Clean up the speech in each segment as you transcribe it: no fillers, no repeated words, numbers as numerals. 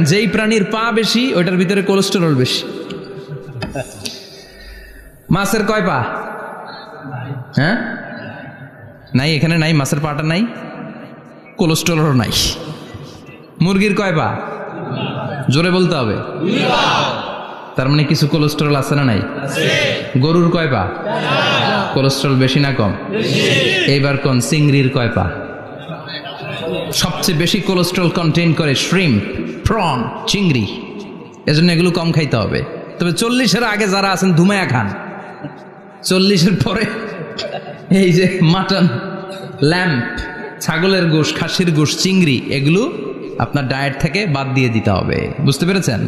যেই প্রাণীর পা বেশি ওইটার ভিতরে কোলেস্টেরল বেশি। মাছের কয় পা? হ্যাঁ নাই, এখানে নাই, মাছের পাটা নাই, কোলেস্টেরল নাই। মুরগির কয় পা? জোরে বলতে হবে। তার মানে কিছু কোলেস্টেরল আছে না নাই? গরুর কয় পা? কোলেস্টেরল বেশি না কম? এইবার কোন চিংড়ির কয় পা? সবচেয়ে বেশি কোলেস্টেরল কন্টেইন করে শ্রিম্প, প্রন, চিংড়ি। এজন্য এগুলো কম খাইতে হবে। তবে 40-এর আগে যারা আছেন ধুমায়া খান, 40-এর পরে এই যে মাটন, ল্যাম্প, ছাগলের গোশ, খাসির গোশ, চিংড়ি, এগুলো আপনার ডায়েট থেকে বাদ দিয়ে দিতে হবে। বুঝতে পেরেছেন?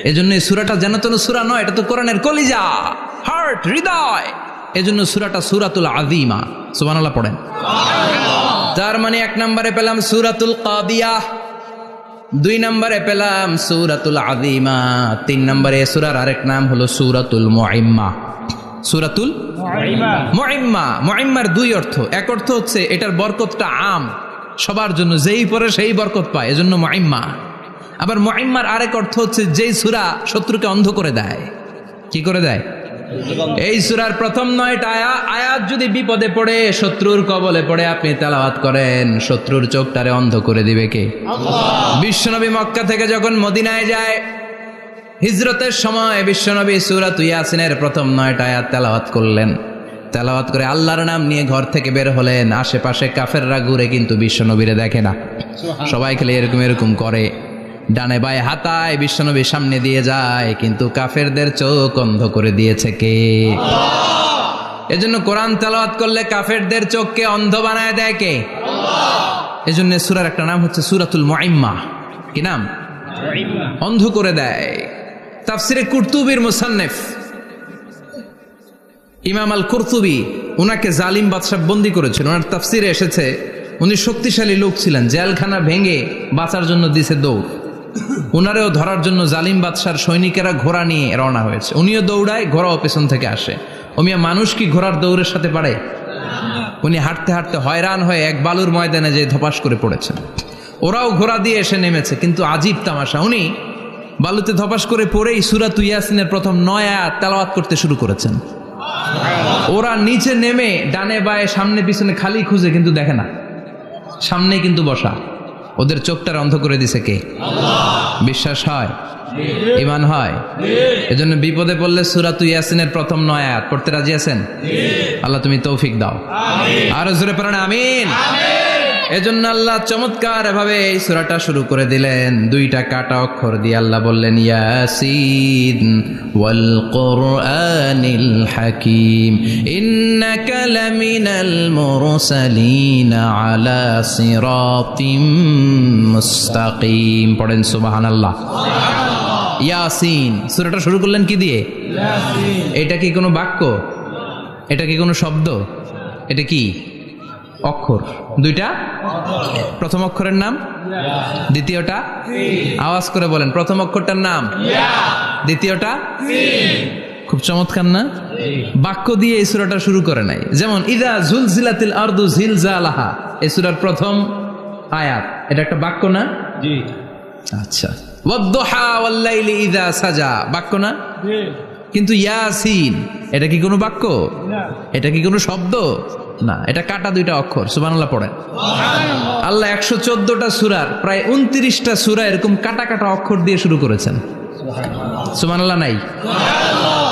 এজন্য এই সূরাটা যেন তেন সূরা নয়, এটা তো কোরআনের কলিজা, হার্ট, হৃদয়। এজন্য সূরাটা সূরাতুল আযীমা। সুবহানাল্লাহ পড়েন। তার মানে 1 নম্বরে পেলাম সূরাতুল কাদিয়াহ, 2 নম্বরে পেলাম সূরাতুল আযীমা, 3 নম্বরে সূরার আরেক নাম হলো সূরাতুল মুইম্মা। সূরাতুল মুইম্মা। মুইম্মার 2 অর্থ। এক অর্থ হচ্ছে এটার বরকতটা আম, সবার জন্য, যেই পড়ে সেই বরকত পায়, এজন্য মুইম্মা। আবার মুইম্মার আরেক অর্থ হচ্ছে যেই সূরা শত্রুকে অন্ধ করে দেয়। কি করে দেয়? এই সূরার প্রথম 9টা আয়াত যদি বিপদে পড়ে, শত্রুর কবলে পড়ে আপনি তেলাওয়াত করেন, শত্রুর চোখটারে অন্ধ করে দিবে কে? আল্লাহ। বিশ্বনবী মক্কা থেকে যখন মদিনায় যায়, হিজরতের সময় বিশ্বনবী সূরাতুল ইয়াসিনের প্রথম 9টা আয়াত তেলাওয়াত করলেন। তেলাওয়াত করে আল্লাহর নাম নিয়ে ঘর থেকে বের হলেন। আশেপাশে কাফেররা ঘুরে কিন্তু বিশ্বনবীরে দেখে না। সবাই খেলে এরকম এরকম করে, ডানে বায়ে হাতায় বিশ্বনবীর সামনে দিয়ে যায়, কিন্তু কাফেরদের চোখ অন্ধ করে দিয়েছে কে? আল্লাহ। এজন্য কোরআন তেলাওয়াত করলে কাফেরদের চোখকে অন্ধ বানায় দেয় কে? আল্লাহ। এজন্য সূরার একটা নাম হচ্ছে সূরাতুল মুইম্মা। কি নাম? অন্ধ করে দেয়। তাফসিরে কুরতুবির মুসান্নিফ ইমাম আল কুরতুবি, উনাকে জালিম বাদশা বন্দী করেছিল। ওনার তাফসিরে এসেছে উনি শক্তিশালী লোক ছিলেন, জেলখানা ভেঙে বাঁচার জন্য দিছে দৌড়। উনারেও ধরার জন্য জালিম বাদশার সৈনিকেরা ঘোড়া নিয়ে রওনা হয়েছে। উনিও দৌড়ায়, ঘোড়াও পেছন থেকে আসে। ওমিয়া মানুষ কি ঘোড়ার দৌড়ের সাথে পারে? উনি হাঁটতে হাঁটতে হয়রান হয়ে এক বালুর ময়দানে যে ধপাস করে পড়েছেন। ওরাও ঘোড়া দিয়ে এসে নেমেছে, কিন্তু আজীব তামাশা, উনি বালুতে ধপাস করে পড়েই সূরাতুল ইয়াসিনের প্রথম 9 আয়াত তেলাওয়াত করতে শুরু করেছেন। ওরা নিচে নেমে ডানে বায়ে সামনে পিছনে খালি খুঁজে, কিন্তু দেখে না, সামনে কিন্তু বসা। ওদের চোখটার অন্ধ করে দিছে কে? আল্লাহ। বিশ্বাস হয়? ঈমান হয়? এজন্য বিপদে পড়লে সূরাতুল ইয়াসিনের প্রথম 9 আয়াত পড়তে রাজি আছেন? আল্লাহ তুমি তৌফিক দাও। আরো জোরে পড়েন আমিন। এজন্য আল্লাহ চমৎকার ভাবে এই সূরাটা শুরু করে দিলেন। 2টা কাটা অক্ষর দিয়ে আল্লাহ বললেন ইয়াসিন ওয়াল কুরআনিল হাকীম ইন্নাকা লামিনাল মুরসালিন আলা সিরাতিম মুস্তাকিম। পড়েন সুবহানাল্লাহ। ইয়াসিন। সূরাটা শুরু করলেন কি দিয়ে? ইয়াসিন। এটা কি কোনো বাক্য? এটা কি কোনো শব্দ? এটা কি অক্ষর? 2টা। প্রথম অক্ষরের নাম, দ্বিতীয়টা আওয়াজ করে বলেন। প্রথম অক্ষরটার নাম, দ্বিতীয়টা। খুব চমৎকার না? বাক্য দিয়ে এই সূরাটা শুরু করে নাই। যেমন ইযা জুলজিলাতিল আরদু জিলজালাহা, এই সূরার প্রথম আয়াত, এটা একটা বাক্য না? জি। আচ্ছা। ওয়াদ-দুহা ওয়াল-লাইলি ইযা সাজা, বাক্য না? জি। কিন্তু ইয়াসিন, এটা কি কোনো বাক্য? না। এটা কি কোনো শব্দ? না, এটা কাটা 2টা অক্ষর। সুবহানাল্লাহ পড়েন। আল্লাহ 114টা সূরার প্রায় 29টা সূরা এরকম কাটা কাটা অক্ষর দিয়ে শুরু করেছেন। সুবহানাল্লাহ নাই?